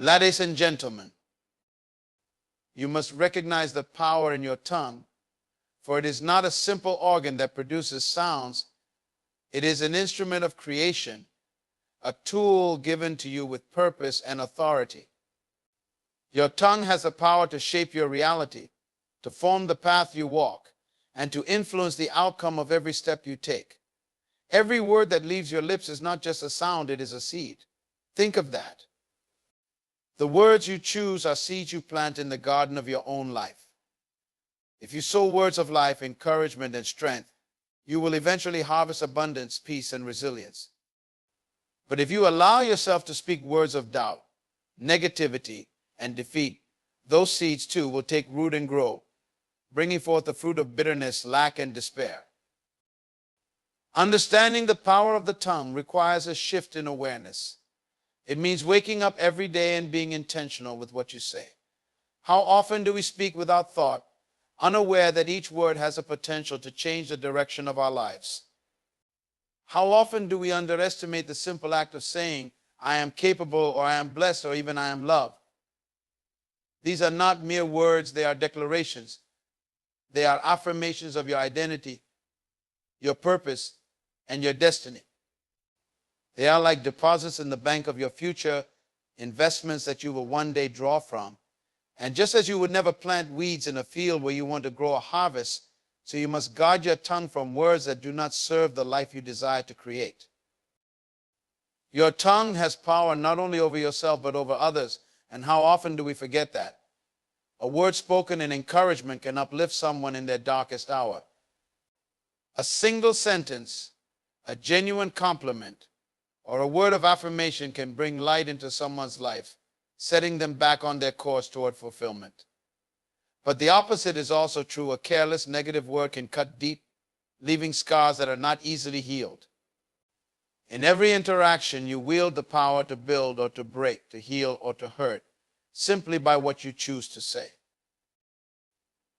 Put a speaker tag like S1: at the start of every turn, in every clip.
S1: Ladies and gentlemen, you must recognize the power in your tongue, for it is not a simple organ that produces sounds. It is an instrument of creation, a tool given to you with purpose and authority. Your tongue has the power to shape your reality, to form the path you walk, and to influence the outcome of every step you take. Every word that leaves your lips is not just a sound, it is a seed. Think of that. The words you choose are seeds you plant in the garden of your own life. If you sow words of life, encouragement, and strength, you will eventually harvest abundance, peace, and resilience. But if you allow yourself to speak words of doubt, negativity, and defeat, those seeds too will take root and grow, bringing forth the fruit of bitterness, lack, and despair. Understanding the power of the tongue requires a shift in awareness. It means waking up every day and being intentional with what you say. How often do we speak without thought, unaware that each word has a potential to change the direction of our lives? How often do we underestimate the simple act of saying, I am capable, or I am blessed, or even I am loved? These are not mere words, they are declarations. They are affirmations of your identity, your purpose, and your destiny. They are like deposits in the bank of your future, investments that you will one day draw from. And just as you would never plant weeds in a field where you want to grow a harvest, so you must guard your tongue from words that do not serve the life you desire to create. Your tongue has power not only over yourself but over others. And how often do we forget that? A word spoken in encouragement can uplift someone in their darkest hour. A single sentence, a genuine compliment, or a word of affirmation can bring light into someone's life, setting them back on their course toward fulfillment. But the opposite is also true. A careless, negative word can cut deep, leaving scars that are not easily healed. In every interaction, you wield the power to build or to break, to heal or to hurt, simply by what you choose to say.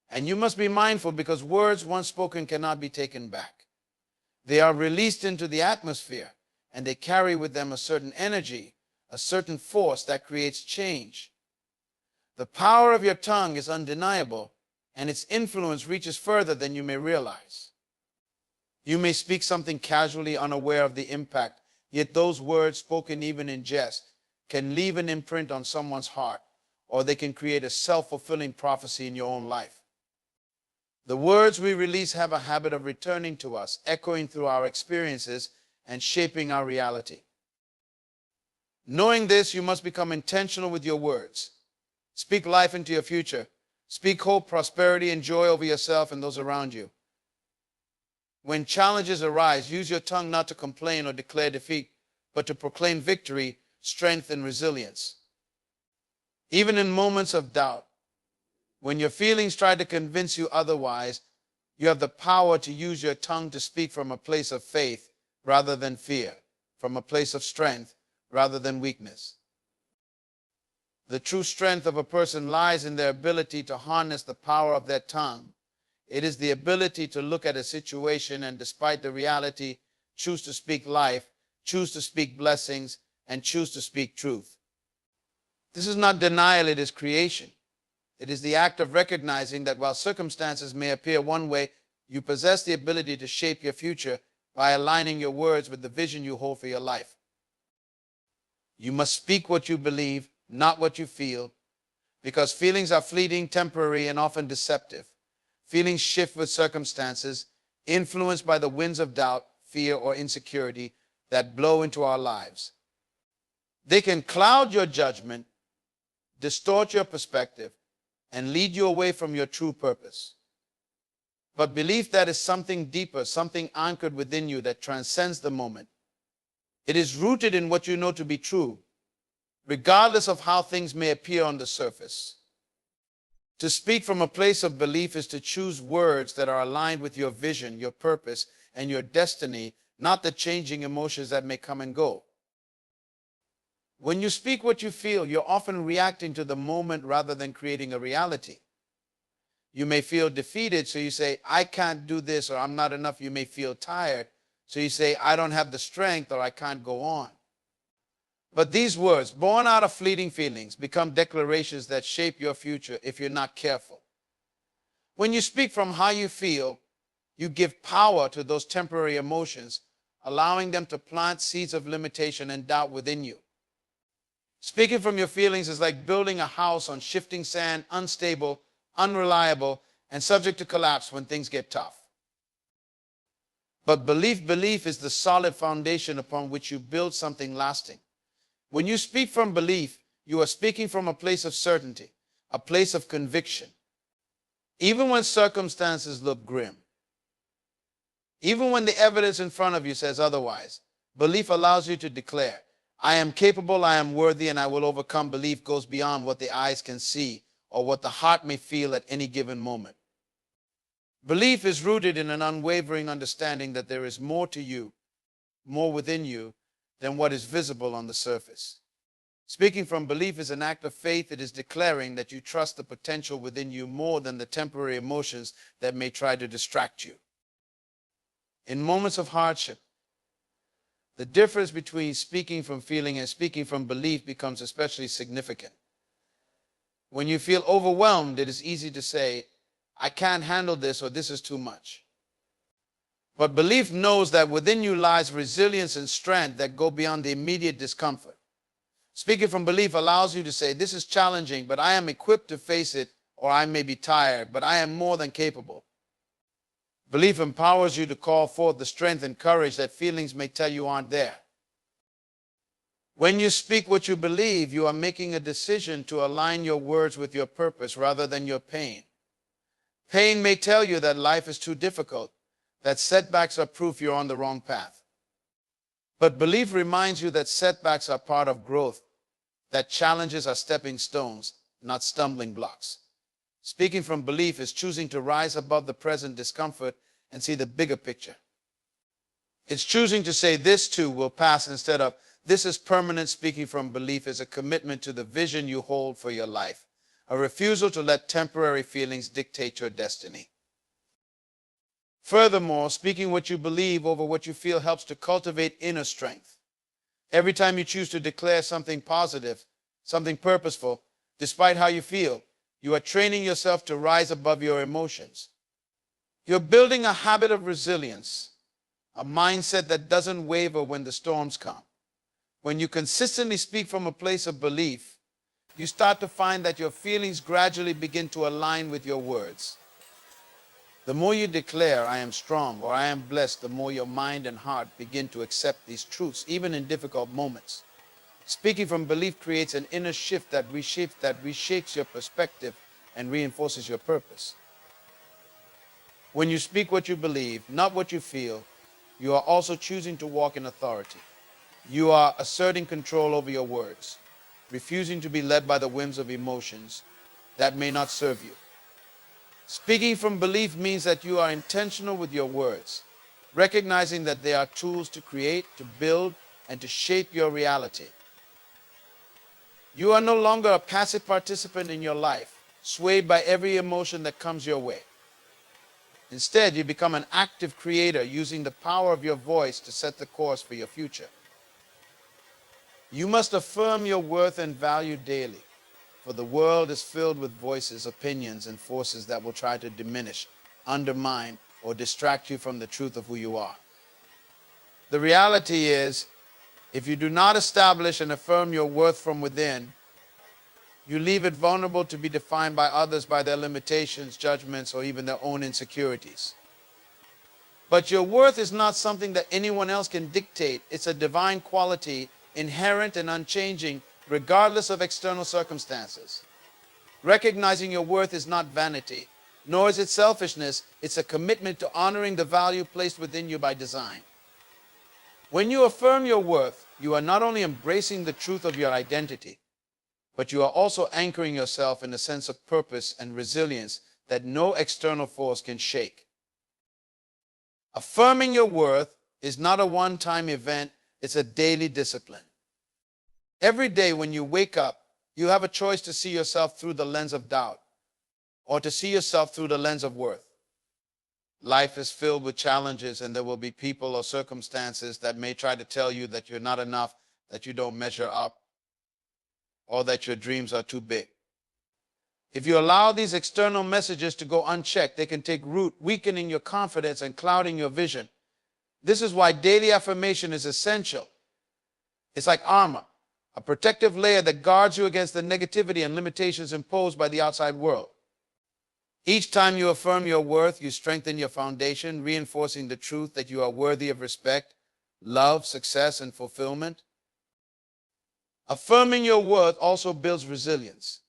S1: And you must be mindful, because words once spoken cannot be taken back. They are released into the atmosphere, and they carry with them a certain energy, a certain force that creates change. The power of your tongue is undeniable, and its influence reaches further than you may realize. You may speak something casually, unaware of the impact, yet those words, spoken even in jest, can leave an imprint on someone's heart, or they can create a self-fulfilling prophecy in your own life. The words we release have a habit of returning to us, echoing through our experiences and shaping our reality. Knowing this, you must become intentional with your words. Speak life into your future. Speak hope, prosperity, and joy over yourself and those around you. When challenges arise, use your tongue not to complain or declare defeat, but to proclaim victory, strength, and resilience. Even in moments of doubt, when your feelings try to convince you otherwise, you have the power to use your tongue to speak from a place of faith rather than fear, from a place of strength rather than weakness. The true strength of a person lies in their ability to harness the power of their tongue. It is the ability to look at a situation and, despite the reality, choose to speak life, choose to speak blessings, and choose to speak truth. This is not denial, it is creation. It is the act of recognizing that while circumstances may appear one way, you possess the ability to shape your future by aligning your words with the vision you hold for your life. You must speak what you believe, not what you feel, because feelings are fleeting, temporary, and often deceptive. Feelings shift with circumstances, influenced by the winds of doubt, fear, or insecurity that blow into our lives. They can cloud your judgment, distort your perspective, and lead you away from your true purpose. But belief that is something deeper, something anchored within you that transcends the moment. It is rooted in what you know to be true, regardless of how things may appear on the surface. To speak from a place of belief is to choose words that are aligned with your vision, your purpose, and your destiny, not the changing emotions that may come and go. When you speak what you feel, you're often reacting to the moment rather than creating a reality. You may feel defeated, so you say, I can't do this, or I'm not enough. You may feel tired, so you say, I don't have the strength, or I can't go on. But these words, born out of fleeting feelings, become declarations that shape your future if you're not careful. When you speak from how you feel, you give power to those temporary emotions, allowing them to plant seeds of limitation and doubt within you. Speaking from your feelings is like building a house on shifting sand, unstable, unreliable, and subject to collapse when things get tough. But belief is the solid foundation upon which you build something lasting. When you speak from belief, you are speaking from a place of certainty, a place of conviction. Even when circumstances look grim, even when the evidence in front of you says otherwise, belief allows you to declare, I am capable, I am worthy, and I will overcome. Belief goes beyond what the eyes can see or what the heart may feel at any given moment. Belief is rooted in an unwavering understanding that there is more to you, more within you, than what is visible on the surface. Speaking from belief is an act of faith. It is declaring that you trust the potential within you more than the temporary emotions that may try to distract you. In moments of hardship, the difference between speaking from feeling and speaking from belief becomes especially significant. When you feel overwhelmed, it is easy to say, I can't handle this, or this is too much. But belief knows that within you lies resilience and strength that go beyond the immediate discomfort. Speaking from belief allows you to say, this is challenging, but I am equipped to face it, or I may be tired, but I am more than capable. Belief empowers you to call forth the strength and courage that feelings may tell you aren't there. When you speak what you believe, you are making a decision to align your words with your purpose rather than your pain. Pain may tell you that life is too difficult, that setbacks are proof you're on the wrong path. But belief reminds you that setbacks are part of growth, that challenges are stepping stones, not stumbling blocks. Speaking from belief is choosing to rise above the present discomfort and see the bigger picture. It's choosing to say this too will pass instead of this is permanent. Speaking from belief is a commitment to the vision you hold for your life, a refusal to let temporary feelings dictate your destiny. Furthermore, speaking what you believe over what you feel helps to cultivate inner strength. Every time you choose to declare something positive, something purposeful, despite how you feel, you are training yourself to rise above your emotions. You're building a habit of resilience, a mindset that doesn't waver when the storms come. When you consistently speak from a place of belief, you start to find that your feelings gradually begin to align with your words. The more you declare, I am strong, or I am blessed, the more your mind and heart begin to accept these truths, even in difficult moments. Speaking from belief creates an inner shift that reshapes your perspective and reinforces your purpose. When you speak what you believe, not what you feel, you are also choosing to walk in authority. You are asserting control over your words, refusing to be led by the whims of emotions that may not serve you. Speaking from belief means that you are intentional with your words, recognizing that they are tools to create, to build, and to shape your reality. You are no longer a passive participant in your life, swayed by every emotion that comes your way. Instead, you become an active creator, using the power of your voice to set the course for your future. You must affirm your worth and value daily, for the world is filled with voices, opinions, and forces that will try to diminish, undermine, or distract you from the truth of who you are. The reality is, if you do not establish and affirm your worth from within, you leave it vulnerable to be defined by others, by their limitations, judgments, or even their own insecurities. But your worth is not something that anyone else can dictate. It's a divine quality, inherent and unchanging, regardless of external circumstances. Recognizing your worth is not vanity, nor is it selfishness. It's a commitment to honoring the value placed within you by design. When you affirm your worth, you are not only embracing the truth of your identity, but you are also anchoring yourself in a sense of purpose and resilience that no external force can shake. Affirming your worth is not a one-time event, it's a daily discipline. Every day when you wake up, you have a choice to see yourself through the lens of doubt or to see yourself through the lens of worth. Life is filled with challenges, and there will be people or circumstances that may try to tell you that you're not enough, that you don't measure up, or that your dreams are too big. If you allow these external messages to go unchecked, they can take root, weakening your confidence and clouding your vision. This is why daily affirmation is essential. It's like armor, a protective layer that guards you against the negativity and limitations imposed by the outside world. Each time you affirm your worth, you strengthen your foundation, reinforcing the truth that you are worthy of respect, love, success, and fulfillment. Affirming your worth also builds resilience.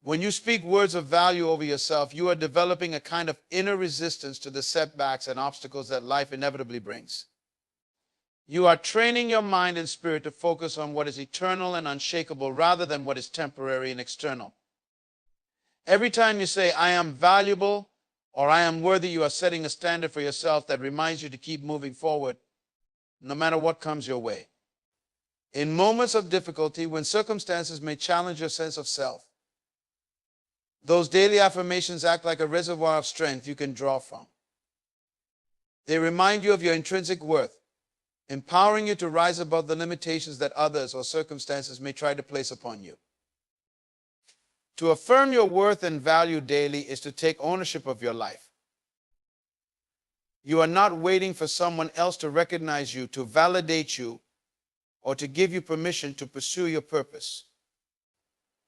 S1: When you speak words of value over yourself, you are developing a kind of inner resistance to the setbacks and obstacles that life inevitably brings. You are training your mind and spirit to focus on what is eternal and unshakable rather than what is temporary and external. Every time you say, "I am valuable," or "I am worthy," you are setting a standard for yourself that reminds you to keep moving forward, no matter what comes your way. In moments of difficulty, when circumstances may challenge your sense of self, those daily affirmations act like a reservoir of strength you can draw from. They remind you of your intrinsic worth, empowering you to rise above the limitations that others or circumstances may try to place upon you. To affirm your worth and value daily is to take ownership of your life. You are not waiting for someone else to recognize you, to validate you, or to give you permission to pursue your purpose.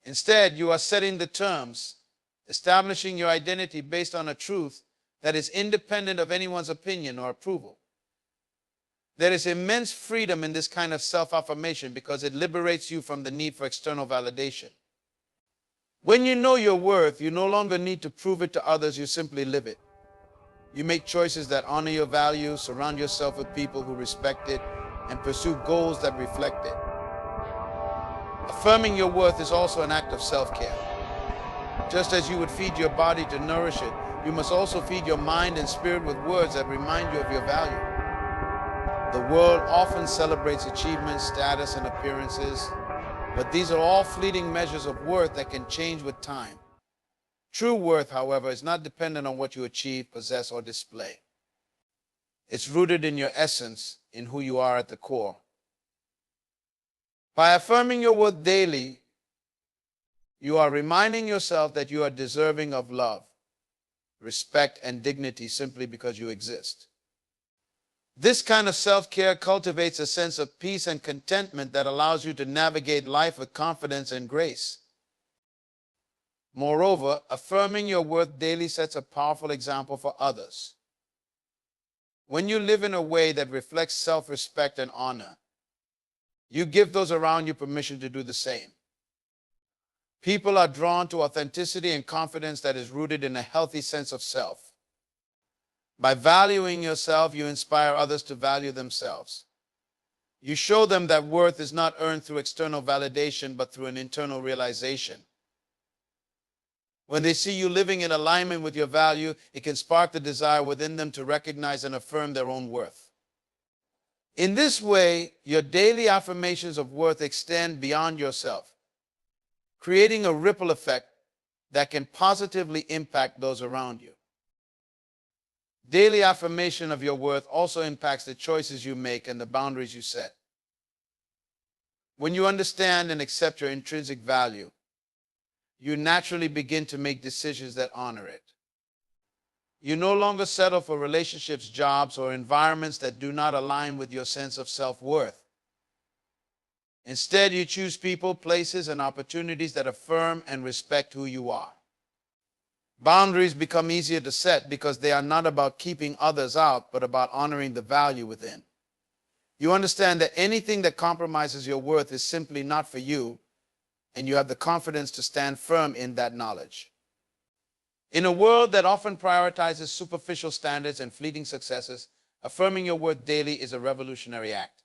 S1: Instead, you are setting the terms, establishing your identity based on a truth that is independent of anyone's opinion or approval. There is immense freedom in this kind of self-affirmation because it liberates you from the need for external validation. When you know your worth, you no longer need to prove it to others, you simply live it. You make choices that honor your values, surround yourself with people who respect it, and pursue goals that reflect it. Affirming your worth is also an act of self-care. Just as you would feed your body to nourish it, you must also feed your mind and spirit with words that remind you of your value. The world often celebrates achievements, status, and appearances, but these are all fleeting measures of worth that can change with time. True worth, however, is not dependent on what you achieve, possess, or display. It's rooted in your essence, in who you are at the core. By affirming your worth daily, you are reminding yourself that you are deserving of love, respect, and dignity simply because you exist. This kind of self-care cultivates a sense of peace and contentment that allows you to navigate life with confidence and grace. Moreover, affirming your worth daily sets a powerful example for others. When you live in a way that reflects self-respect and honor, you give those around you permission to do the same. People are drawn to authenticity and confidence that is rooted in a healthy sense of self. By valuing yourself, you inspire others to value themselves. You show them that worth is not earned through external validation, but through an internal realization. When they see you living in alignment with your value, it can spark the desire within them to recognize and affirm their own worth. In this way, your daily affirmations of worth extend beyond yourself, creating a ripple effect that can positively impact those around you. Daily affirmation of your worth also impacts the choices you make and the boundaries you set. When you understand and accept your intrinsic value, you naturally begin to make decisions that honor it. You no longer settle for relationships, jobs, or environments that do not align with your sense of self-worth. Instead, you choose people, places, and opportunities that affirm and respect who you are. Boundaries become easier to set because they are not about keeping others out, but about honoring the value within. You understand that anything that compromises your worth is simply not for you, and you have the confidence to stand firm in that knowledge. In a world that often prioritizes superficial standards and fleeting successes, affirming your worth daily is a revolutionary act.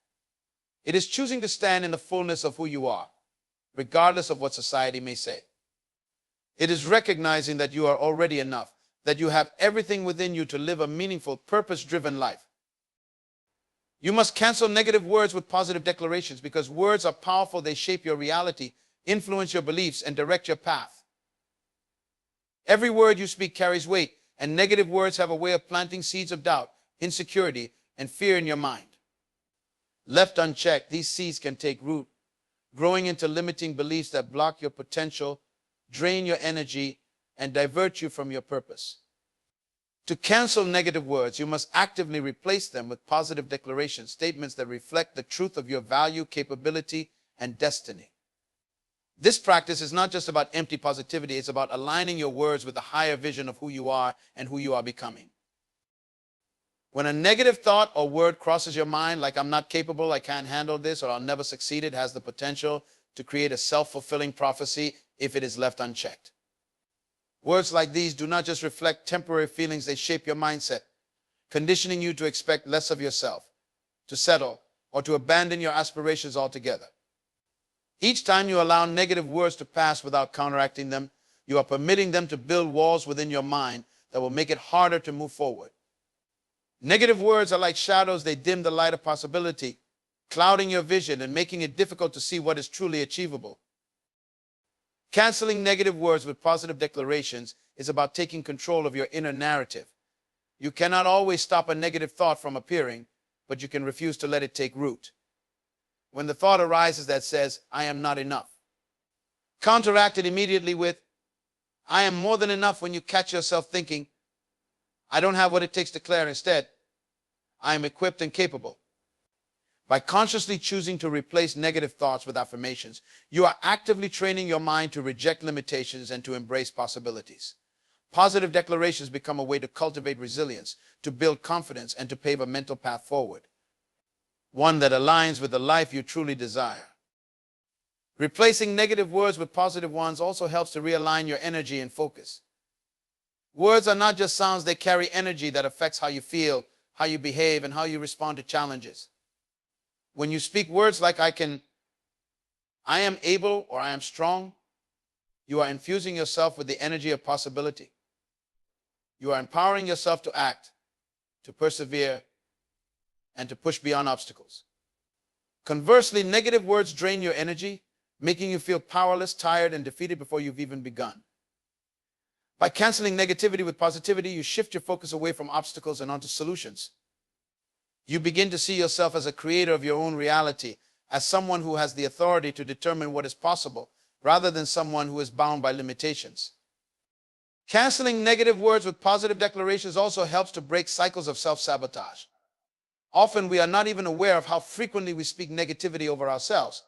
S1: It is choosing to stand in the fullness of who you are, regardless of what society may say. It is recognizing that you are already enough, that you have everything within you to live a meaningful, purpose-driven life. You must cancel negative words with positive declarations because words are powerful. They shape your reality, influence your beliefs, and direct your path. Every word you speak carries weight, and negative words have a way of planting seeds of doubt, insecurity, and fear in your mind. Left unchecked, these seeds can take root, growing into limiting beliefs that block your potential, drain your energy, and divert you from your purpose. To cancel negative words, you must actively replace them with positive declarations, statements that reflect the truth of your value, capability, and destiny. This practice is not just about empty positivity, it's about aligning your words with a higher vision of who you are and who you are becoming. When a negative thought or word crosses your mind, like I'm not capable, I can't handle this, or I'll never succeed, it has the potential to create a self-fulfilling prophecy if it is left unchecked. Words like these do not just reflect temporary feelings, they shape your mindset, conditioning you to expect less of yourself, to settle, or to abandon your aspirations altogether. Each time you allow negative words to pass without counteracting them, you are permitting them to build walls within your mind that will make it harder to move forward. Negative words are like shadows. They dim the light of possibility, clouding your vision and making it difficult to see what is truly achievable. Canceling negative words with positive declarations is about taking control of your inner narrative. You cannot always stop a negative thought from appearing, but you can refuse to let it take root. When the thought arises that says, I am not enough, counteract it immediately with, I am more than enough. When you catch yourself thinking, I don't have what it takes to declare, instead, I am equipped and capable. By consciously choosing to replace negative thoughts with affirmations, you are actively training your mind to reject limitations and to embrace possibilities. Positive declarations become a way to cultivate resilience, to build confidence, and to pave a mental path forward, one that aligns with the life you truly desire. Replacing negative words with positive ones also helps to realign your energy and focus. Words are not just sounds, they carry energy that affects how you feel, how you behave, and how you respond to challenges. When you speak words like I am able, or I am strong, you are infusing yourself with the energy of possibility. You are empowering yourself to act, to persevere, and to push beyond obstacles. Conversely, negative words drain your energy, making you feel powerless, tired, and defeated before you've even begun. By canceling negativity with positivity, you shift your focus away from obstacles and onto solutions. You begin to see yourself as a creator of your own reality, as someone who has the authority to determine what is possible, rather than someone who is bound by limitations. Canceling negative words with positive declarations also helps to break cycles of self-sabotage. Often we are not even aware of how frequently we speak negativity over ourselves.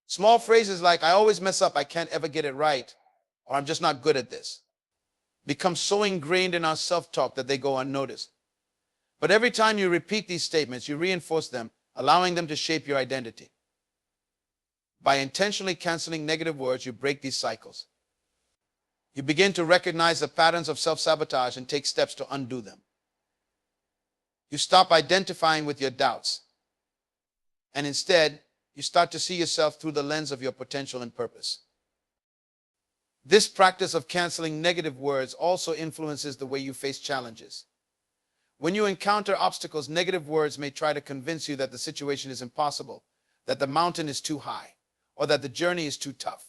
S1: Small phrases like, I always mess up, I can't ever get it right, or I'm just not good at this, become so ingrained in our self-talk that they go unnoticed. But every time you repeat these statements, you reinforce them, allowing them to shape your identity. By intentionally canceling negative words, you break these cycles. You begin to recognize the patterns of self-sabotage and take steps to undo them. You stop identifying with your doubts, and instead, you start to see yourself through the lens of your potential and purpose. This practice of canceling negative words also influences the way you face challenges. When you encounter obstacles, negative words may try to convince you that the situation is impossible, that the mountain is too high, or that the journey is too tough.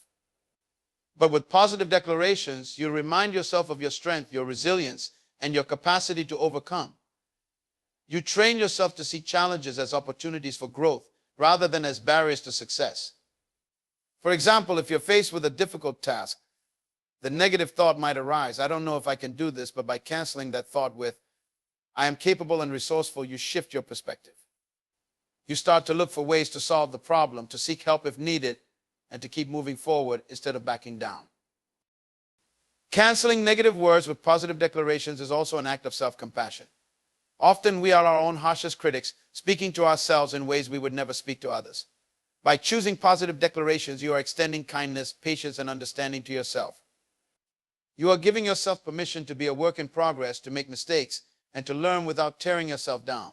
S1: But with positive declarations, you remind yourself of your strength, your resilience, and your capacity to overcome. You train yourself to see challenges as opportunities for growth rather than as barriers to success. For example, if you're faced with a difficult task, the negative thought might arise, I don't know if I can do this, but by canceling that thought with, I am capable and resourceful, you shift your perspective. You start to look for ways to solve the problem, to seek help if needed, and to keep moving forward instead of backing down. Canceling negative words with positive declarations is also an act of self-compassion. Often we are our own harshest critics, speaking to ourselves in ways we would never speak to others. By choosing positive declarations, you are extending kindness, patience, and understanding to yourself. You are giving yourself permission to be a work in progress, to make mistakes, and to learn without tearing yourself down.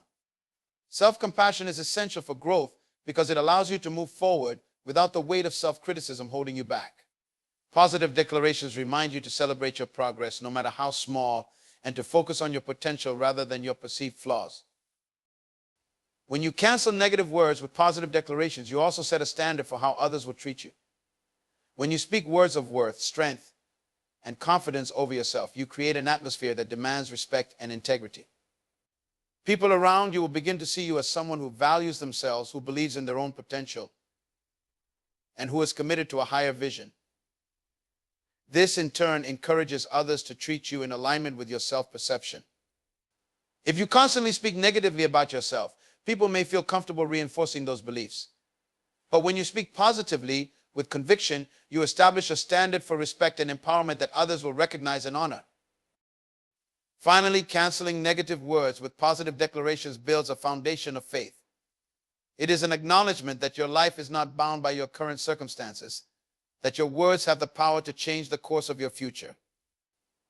S1: Self-compassion is essential for growth because it allows you to move forward without the weight of self-criticism holding you back. Positive declarations remind you to celebrate your progress, no matter how small, and to focus on your potential rather than your perceived flaws. When you cancel negative words with positive declarations, you also set a standard for how others will treat you. When you speak words of worth, strength, and confidence over yourself, you create an atmosphere that demands respect and integrity. People around you will begin to see you as someone who values themselves, who believes in their own potential, and who is committed to a higher vision. This, in turn, encourages others to treat you in alignment with your self-perception. If you constantly speak negatively about yourself, people may feel comfortable reinforcing those beliefs. But when you speak positively, with conviction, you establish a standard for respect and empowerment that others will recognize and honor. Finally, canceling negative words with positive declarations builds a foundation of faith. It is an acknowledgement that your life is not bound by your current circumstances, that your words have the power to change the course of your future.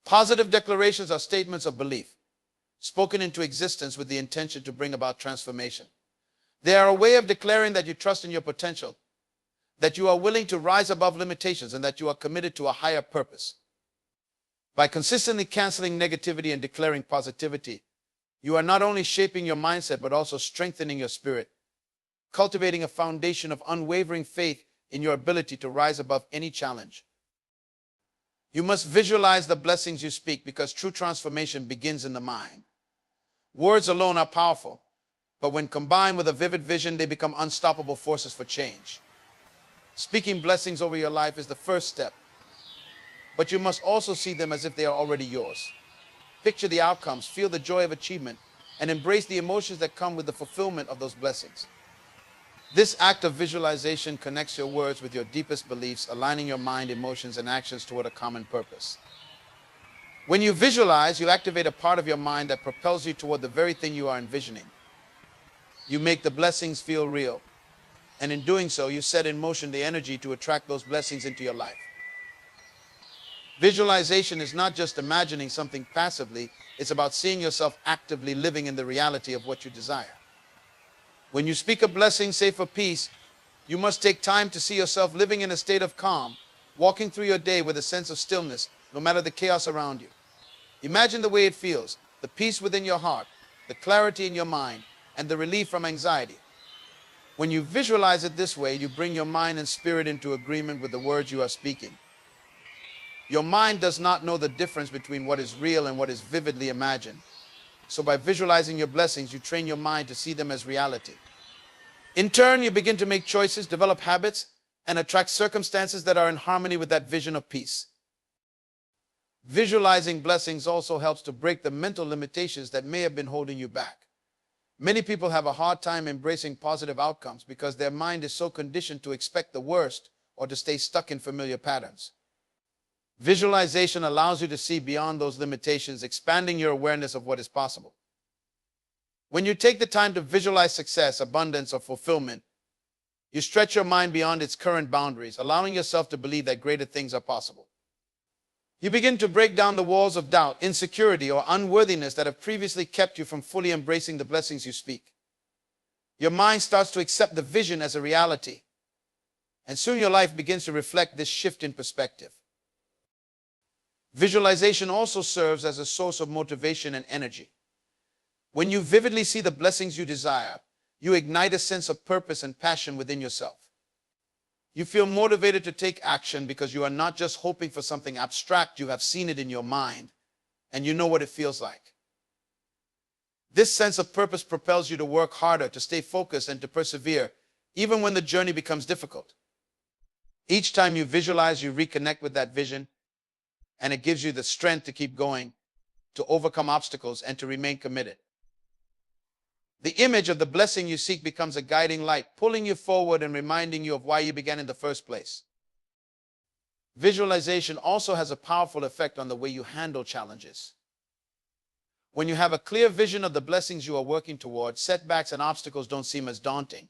S1: Positive declarations are statements of belief, spoken into existence with the intention to bring about transformation. They are a way of declaring that you trust in your potential, that you are willing to rise above limitations, and that you are committed to a higher purpose. By consistently canceling negativity and declaring positivity, you are not only shaping your mindset, but also strengthening your spirit, cultivating a foundation of unwavering faith in your ability to rise above any challenge. You must visualize the blessings you speak, because true transformation begins in the mind. Words alone are powerful, but when combined with a vivid vision, they become unstoppable forces for change. Speaking blessings over your life is the first step, but you must also see them as if they are already yours. Picture the outcomes, feel the joy of achievement, and embrace the emotions that come with the fulfillment of those blessings. This act of visualization connects your words with your deepest beliefs, aligning your mind, emotions, and actions toward a common purpose. When you visualize, you activate a part of your mind that propels you toward the very thing you are envisioning. You make the blessings feel real, and in doing so, you set in motion the energy to attract those blessings into your life. Visualization is not just imagining something passively, it's about seeing yourself actively living in the reality of what you desire. When you speak a blessing, say for peace, you must take time to see yourself living in a state of calm, walking through your day with a sense of stillness, no matter the chaos around you. Imagine the way it feels, the peace within your heart, the clarity in your mind, and the relief from anxiety. When you visualize it this way, you bring your mind and spirit into agreement with the words you are speaking. Your mind does not know the difference between what is real and what is vividly imagined. So by visualizing your blessings, you train your mind to see them as reality. In turn, you begin to make choices, develop habits, and attract circumstances that are in harmony with that vision of peace. Visualizing blessings also helps to break the mental limitations that may have been holding you back. Many people have a hard time embracing positive outcomes because their mind is so conditioned to expect the worst or to stay stuck in familiar patterns. Visualization allows you to see beyond those limitations, expanding your awareness of what is possible. When you take the time to visualize success, abundance, or fulfillment, you stretch your mind beyond its current boundaries, allowing yourself to believe that greater things are possible. You begin to break down the walls of doubt, insecurity, or unworthiness that have previously kept you from fully embracing the blessings you speak. Your mind starts to accept the vision as a reality, and soon your life begins to reflect this shift in perspective. Visualization also serves as a source of motivation and energy. When you vividly see the blessings you desire, you ignite a sense of purpose and passion within yourself. You feel motivated to take action because you are not just hoping for something abstract, you have seen it in your mind, and you know what it feels like. This sense of purpose propels you to work harder, to stay focused, and to persevere, even when the journey becomes difficult. Each time you visualize, you reconnect with that vision, and it gives you the strength to keep going, to overcome obstacles, and to remain committed. The image of the blessing you seek becomes a guiding light, pulling you forward and reminding you of why you began in the first place. Visualization also has a powerful effect on the way you handle challenges. When you have a clear vision of the blessings you are working towards, setbacks and obstacles don't seem as daunting.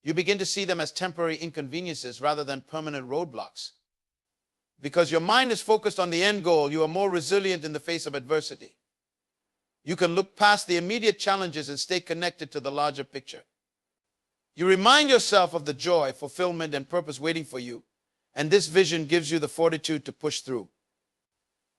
S1: You begin to see them as temporary inconveniences rather than permanent roadblocks. Because your mind is focused on the end goal, you are more resilient in the face of adversity. You can look past the immediate challenges and stay connected to the larger picture. You remind yourself of the joy, fulfillment, and purpose waiting for you, and this vision gives you the fortitude to push through.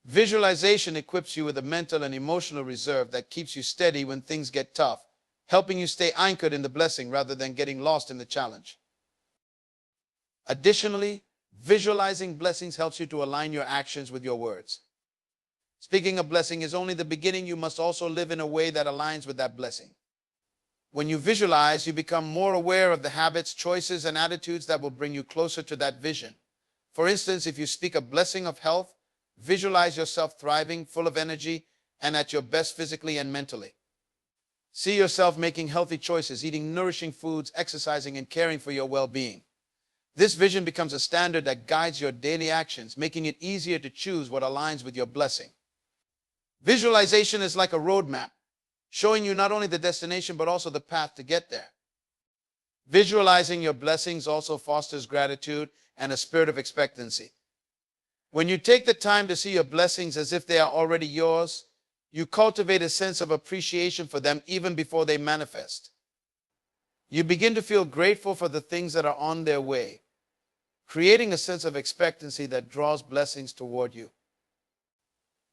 S1: Visualization equips you with a mental and emotional reserve that keeps you steady when things get tough, helping you stay anchored in the blessing rather than getting lost in the challenge. Additionally, visualizing blessings helps you to align your actions with your words. Speaking a blessing is only the beginning. You must also live in a way that aligns with that blessing. When you visualize, you become more aware of the habits, choices, and attitudes that will bring you closer to that vision. For instance, if you speak a blessing of health, visualize yourself thriving, full of energy, and at your best physically and mentally. See yourself making healthy choices, eating nourishing foods, exercising, and caring for your well-being. This vision becomes a standard that guides your daily actions, making it easier to choose what aligns with your blessing. Visualization is like a roadmap, showing you not only the destination but also the path to get there. Visualizing your blessings also fosters gratitude and a spirit of expectancy. When you take the time to see your blessings as if they are already yours, you cultivate a sense of appreciation for them even before they manifest. You begin to feel grateful for the things that are on their way, creating a sense of expectancy that draws blessings toward you.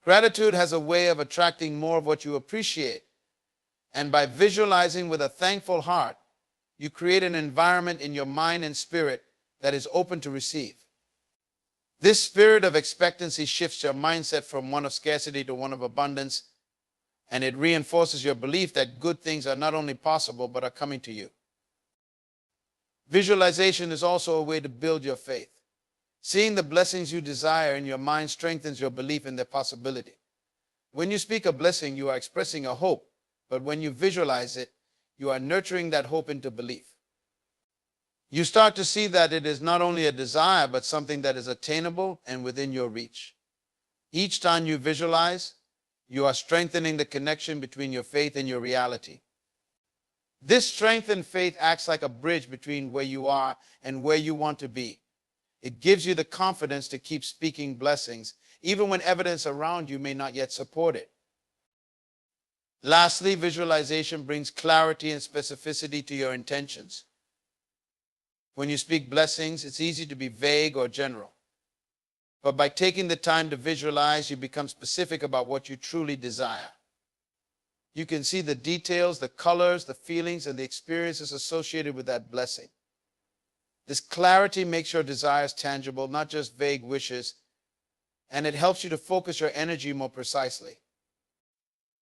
S1: Gratitude has a way of attracting more of what you appreciate, and by visualizing with a thankful heart, you create an environment in your mind and spirit that is open to receive. This spirit of expectancy shifts your mindset from one of scarcity to one of abundance, and it reinforces your belief that good things are not only possible but are coming to you. Visualization is also a way to build your faith. Seeing the blessings you desire in your mind strengthens your belief in their possibility. When you speak a blessing, you are expressing a hope, but when you visualize it, you are nurturing that hope into belief. You start to see that it is not only a desire, but something that is attainable and within your reach. Each time you visualize, you are strengthening the connection between your faith and your reality. This strengthened faith acts like a bridge between where you are and where you want to be. It gives you the confidence to keep speaking blessings, even when evidence around you may not yet support it. Lastly, visualization brings clarity and specificity to your intentions. When you speak blessings, it's easy to be vague or general. But by taking the time to visualize, you become specific about what you truly desire. You can see the details, the colors, the feelings, and the experiences associated with that blessing. This clarity makes your desires tangible, not just vague wishes, and it helps you to focus your energy more precisely.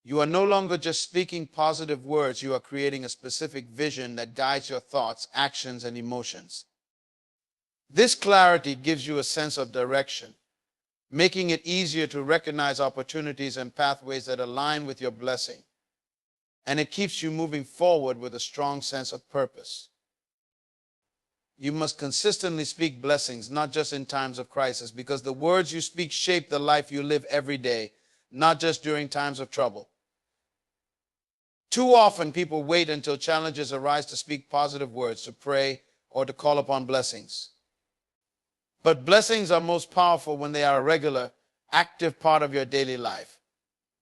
S1: You are no longer just speaking positive words, you are creating a specific vision that guides your thoughts, actions, and emotions. This clarity gives you a sense of direction, making it easier to recognize opportunities and pathways that align with your blessing. And it keeps you moving forward with a strong sense of purpose. You must consistently speak blessings, not just in times of crisis, because the words you speak shape the life you live every day, not just during times of trouble. Too often, people wait until challenges arise to speak positive words, to pray, or to call upon blessings. But blessings are most powerful when they are a regular, active part of your daily life,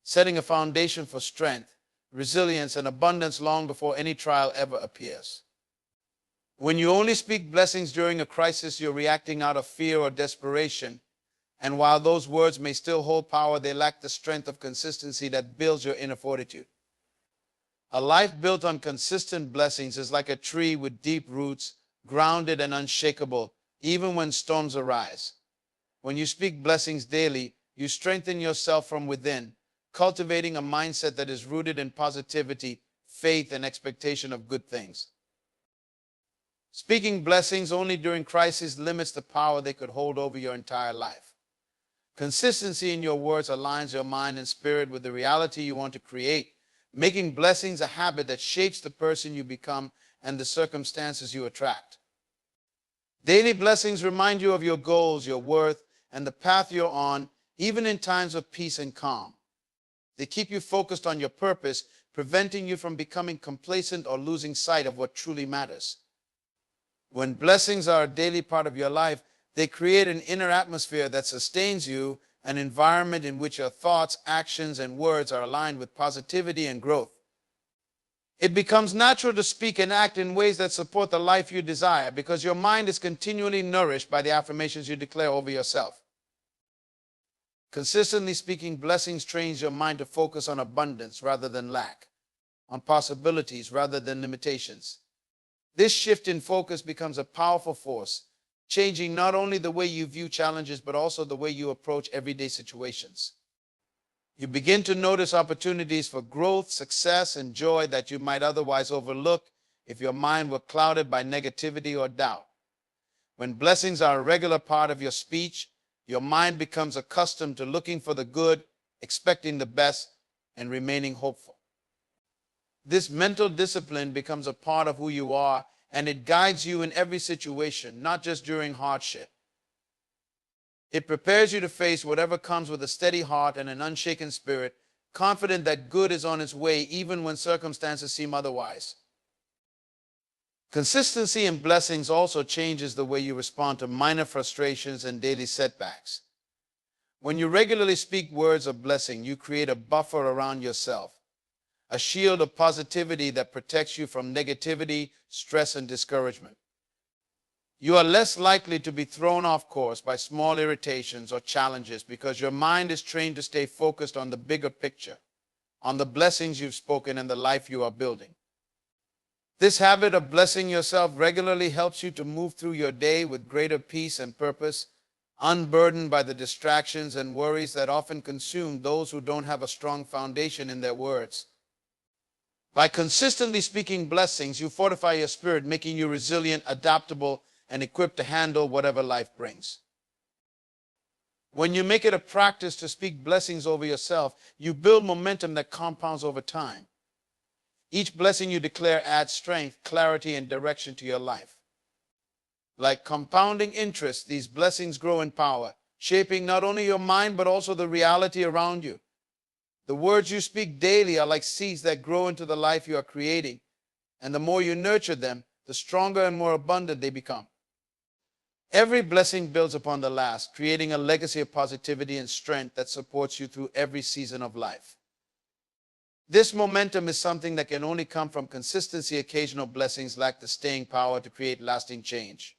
S1: setting a foundation for strength, resilience, and abundance long before any trial ever appears. When you only speak blessings during a crisis, you're reacting out of fear or desperation. And while those words may still hold power, they lack the strength of consistency that builds your inner fortitude. A life built on consistent blessings is like a tree with deep roots, grounded and unshakable, even when storms arise. When you speak blessings daily, you strengthen yourself from within, cultivating a mindset that is rooted in positivity, faith, and expectation of good things. Speaking blessings only during crisis limits the power they could hold over your entire life. Consistency in your words aligns your mind and spirit with the reality you want to create, making blessings a habit that shapes the person you become and the circumstances you attract. Daily blessings remind you of your goals, your worth, and the path you're on, even in times of peace and calm. They keep you focused on your purpose, preventing you from becoming complacent or losing sight of what truly matters. When blessings are a daily part of your life, they create an inner atmosphere that sustains you, an environment in which your thoughts, actions, and words are aligned with positivity and growth. It becomes natural to speak and act in ways that support the life you desire because your mind is continually nourished by the affirmations you declare over yourself. Consistently speaking blessings trains your mind to focus on abundance rather than lack, on possibilities rather than limitations. This shift in focus becomes a powerful force, changing not only the way you view challenges, but also the way you approach everyday situations. You begin to notice opportunities for growth, success, and joy that you might otherwise overlook if your mind were clouded by negativity or doubt. When blessings are a regular part of your speech, your mind becomes accustomed to looking for the good, expecting the best, and remaining hopeful. This mental discipline becomes a part of who you are, and it guides you in every situation, not just during hardship. It prepares you to face whatever comes with a steady heart and an unshaken spirit, confident that good is on its way even when circumstances seem otherwise. Consistency in blessings also changes the way you respond to minor frustrations and daily setbacks. When you regularly speak words of blessing, you create a buffer around yourself, a shield of positivity that protects you from negativity, stress, and discouragement. You are less likely to be thrown off course by small irritations or challenges because your mind is trained to stay focused on the bigger picture, on the blessings you've spoken and the life you are building. This habit of blessing yourself regularly helps you to move through your day with greater peace and purpose, unburdened by the distractions and worries that often consume those who don't have a strong foundation in their words. By consistently speaking blessings, you fortify your spirit, making you resilient, adaptable, and equipped to handle whatever life brings. When you make it a practice to speak blessings over yourself, you build momentum that compounds over time. Each blessing you declare adds strength, clarity, and direction to your life. Like compounding interest, these blessings grow in power, shaping not only your mind but also the reality around you. The words you speak daily are like seeds that grow into the life you are creating, and the more you nurture them, the stronger and more abundant they become. Every blessing builds upon the last, creating a legacy of positivity and strength that supports you through every season of life. This momentum is something that can only come from consistency. Occasional blessings lack the staying power to create lasting change.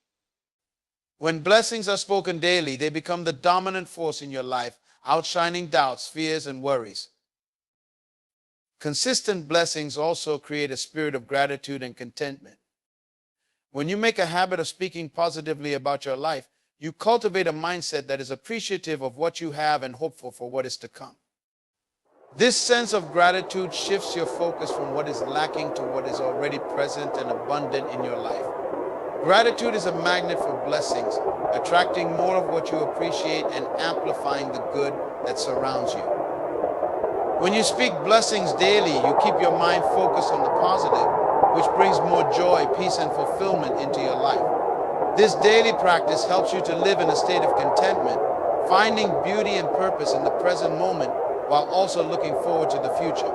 S1: When blessings are spoken daily, they become the dominant force in your life, outshining doubts, fears, and worries. Consistent blessings also create a spirit of gratitude and contentment. When you make a habit of speaking positively about your life, you cultivate a mindset that is appreciative of what you have and hopeful for what is to come. This sense of gratitude shifts your focus from what is lacking to what is already present and abundant in your life. Gratitude is a magnet for blessings, attracting more of what you appreciate and amplifying the good that surrounds you. When you speak blessings daily, you keep your mind focused on the positive, which brings more joy, peace, and fulfillment into your life. This daily practice helps you to live in a state of contentment, finding beauty and purpose in the present moment while also looking forward to the future.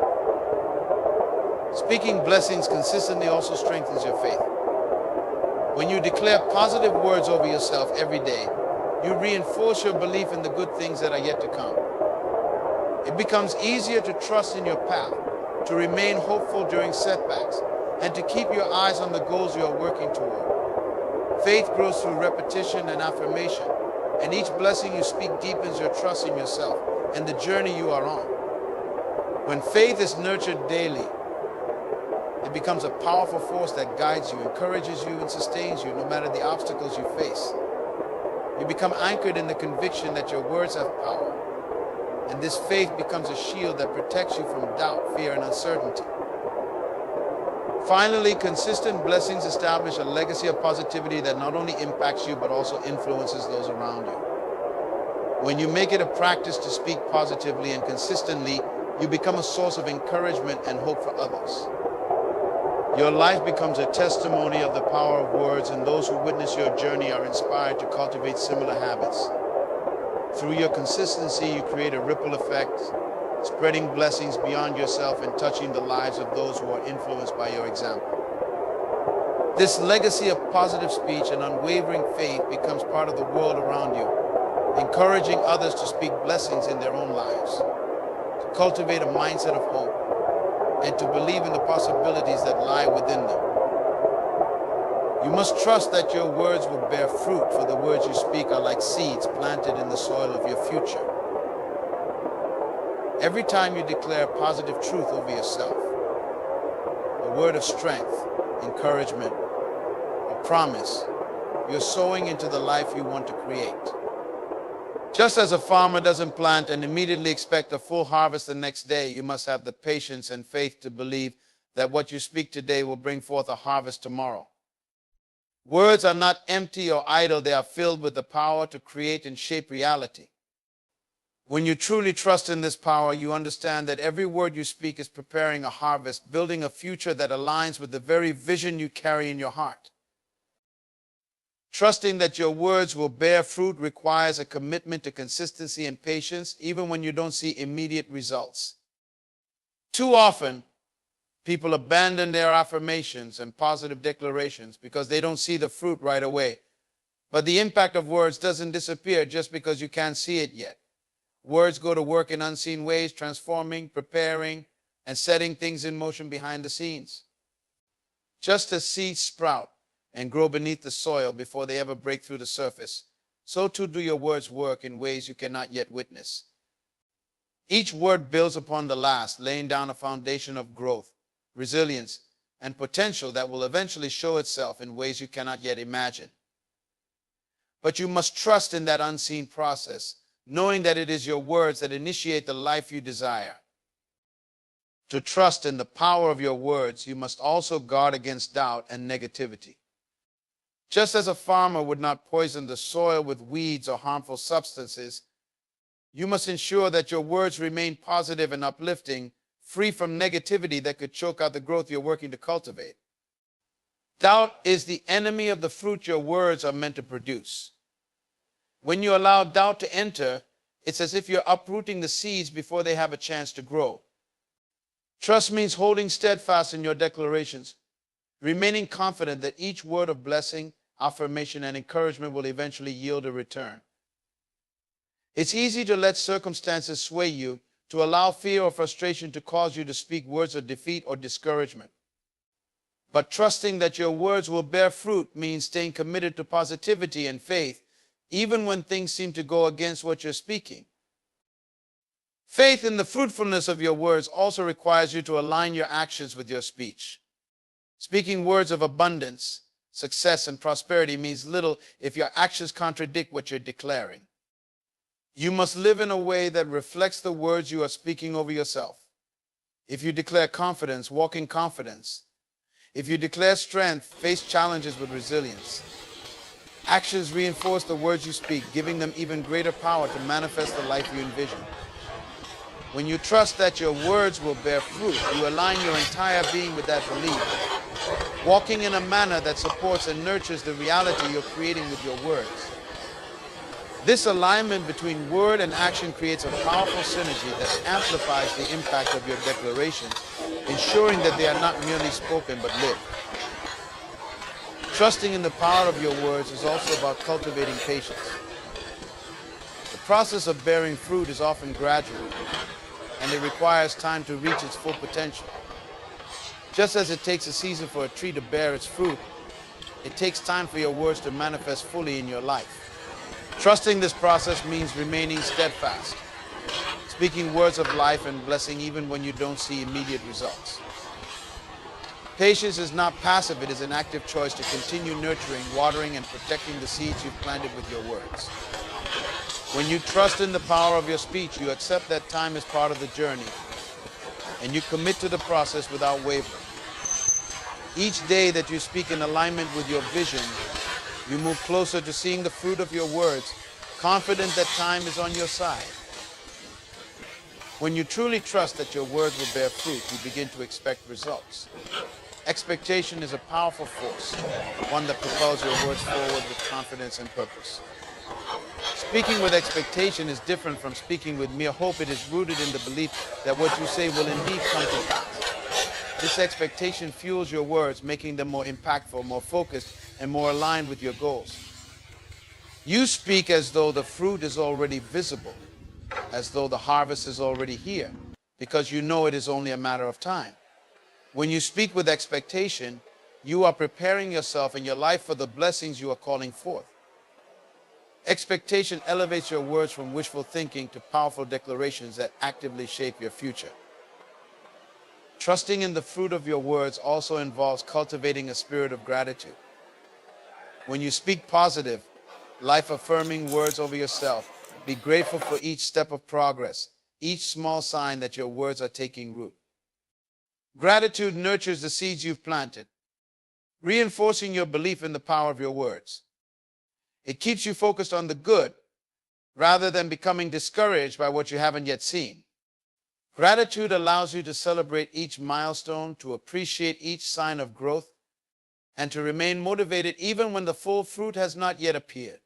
S1: Speaking blessings consistently also strengthens your faith. When you declare positive words over yourself every day, you reinforce your belief in the good things that are yet to come. It becomes easier to trust in your path, to remain hopeful during setbacks, and to keep your eyes on the goals you are working toward. Faith grows through repetition and affirmation, and each blessing you speak deepens your trust in yourself and the journey you are on. When faith is nurtured daily, it becomes a powerful force that guides you, encourages you, and sustains you no matter the obstacles you face. You become anchored in the conviction that your words have power, and this faith becomes a shield that protects you from doubt, fear, and uncertainty. Finally, consistent blessings establish a legacy of positivity that not only impacts you but also influences those around you. When you make it a practice to speak positively and consistently, you become a source of encouragement and hope for others. Your life becomes a testimony of the power of words, and those who witness your journey are inspired to cultivate similar habits. Through your consistency, you create a ripple effect, spreading blessings beyond yourself and touching the lives of those who are influenced by your example. This legacy of positive speech and unwavering faith becomes part of the world around you, encouraging others to speak blessings in their own lives, to cultivate a mindset of hope, and to believe in the possibilities that lie within them. You must trust that your words will bear fruit, for the words you speak are like seeds planted in the soil of your future. Every time you declare positive truth over yourself, a word of strength, encouragement, a promise, you're sowing into the life you want to create. Just as a farmer doesn't plant and immediately expect a full harvest the next day, you must have the patience and faith to believe that what you speak today will bring forth a harvest tomorrow. Words are not empty or idle. They are filled with the power to create and shape reality. When you truly trust in this power, you understand that every word you speak is preparing a harvest, building a future that aligns with the very vision you carry in your heart. Trusting that your words will bear fruit requires a commitment to consistency and patience, even when you don't see immediate results. Too often, people abandon their affirmations and positive declarations because they don't see the fruit right away. But the impact of words doesn't disappear just because you can't see it yet. Words go to work in unseen ways, transforming, preparing, and setting things in motion behind the scenes. Just as seeds sprout and grow beneath the soil before they ever break through the surface, so too do your words work in ways you cannot yet witness. Each word builds upon the last, laying down a foundation of growth, resilience, and potential that will eventually show itself in ways you cannot yet imagine. But you must trust in that unseen process, knowing that it is your words that initiate the life you desire. To trust in the power of your words, you must also guard against doubt and negativity. Just as a farmer would not poison the soil with weeds or harmful substances, you must ensure that your words remain positive and uplifting, free from negativity that could choke out the growth you're working to cultivate. Doubt is the enemy of the fruit your words are meant to produce. When you allow doubt to enter, it's as if you're uprooting the seeds before they have a chance to grow. Trust means holding steadfast in your declarations, remaining confident that each word of blessing, affirmation, and encouragement will eventually yield a return. It's easy to let circumstances sway you, to allow fear or frustration to cause you to speak words of defeat or discouragement. But trusting that your words will bear fruit means staying committed to positivity and faith, even when things seem to go against what you're speaking. Faith in the fruitfulness of your words also requires you to align your actions with your speech. Speaking words of abundance, success, and prosperity means little if your actions contradict what you're declaring. You must live in a way that reflects the words you are speaking over yourself. If you declare confidence, walk in confidence. If you declare strength, face challenges with resilience. Actions reinforce the words you speak, giving them even greater power to manifest the life you envision. When you trust that your words will bear fruit, you align your entire being with that belief, walking in a manner that supports and nurtures the reality you're creating with your words. This alignment between word and action creates a powerful synergy that amplifies the impact of your declarations, ensuring that they are not merely spoken but lived. Trusting in the power of your words is also about cultivating patience. The process of bearing fruit is often gradual, and it requires time to reach its full potential. Just as it takes a season for a tree to bear its fruit, it takes time for your words to manifest fully in your life. Trusting this process means remaining steadfast, speaking words of life and blessing even when you don't see immediate results. Patience is not passive, it is an active choice to continue nurturing, watering, and protecting the seeds you've planted with your words. When you trust in the power of your speech, you accept that time is part of the journey, and you commit to the process without wavering. Each day that you speak in alignment with your vision, you move closer to seeing the fruit of your words, confident that time is on your side. When you truly trust that your words will bear fruit, you begin to expect results. Expectation is a powerful force, one that propels your words forward with confidence and purpose. Speaking with expectation is different from speaking with mere hope. It is rooted in the belief that what you say will indeed come to pass. This expectation fuels your words, making them more impactful, more focused, and more aligned with your goals. You speak as though the fruit is already visible, as though the harvest is already here, because you know it is only a matter of time. When you speak with expectation, you are preparing yourself and your life for the blessings you are calling forth. Expectation elevates your words from wishful thinking to powerful declarations that actively shape your future. Trusting in the fruit of your words also involves cultivating a spirit of gratitude. When you speak positive, life-affirming words over yourself, Be grateful for each step of progress, each small sign that your words are taking root. Gratitude nurtures the seeds you've planted, reinforcing your belief in the power of your words. It keeps you focused on the good rather than becoming discouraged by what you haven't yet seen. Gratitude allows you to celebrate each milestone, to appreciate each sign of growth, and to remain motivated even when the full fruit has not yet appeared.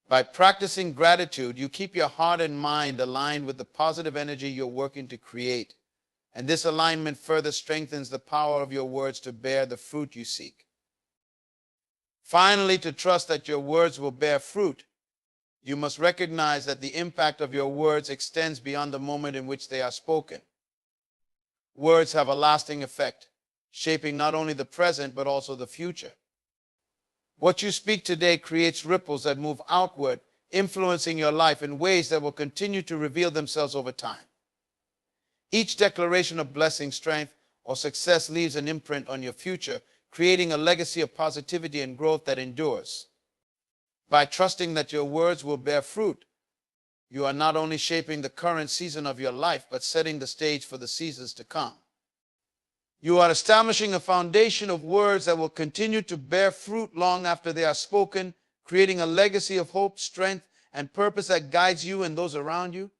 S1: By practicing gratitude, you keep your heart and mind aligned with the positive energy you're working to create, and this alignment further strengthens the power of your words to bear the fruit you seek. Finally, to trust that your words will bear fruit, you must recognize that the impact of your words extends beyond the moment in which they are spoken. Words have a lasting effect, shaping not only the present but also the future. What you speak today creates ripples that move outward, influencing your life in ways that will continue to reveal themselves over time. Each declaration of blessing, strength, or success leaves an imprint on your future, creating a legacy of positivity and growth that endures. By trusting that your words will bear fruit, you are not only shaping the current season of your life, but setting the stage for the seasons to come. You are establishing a foundation of words that will continue to bear fruit long after they are spoken, creating a legacy of hope, strength, and purpose that guides you and those around you.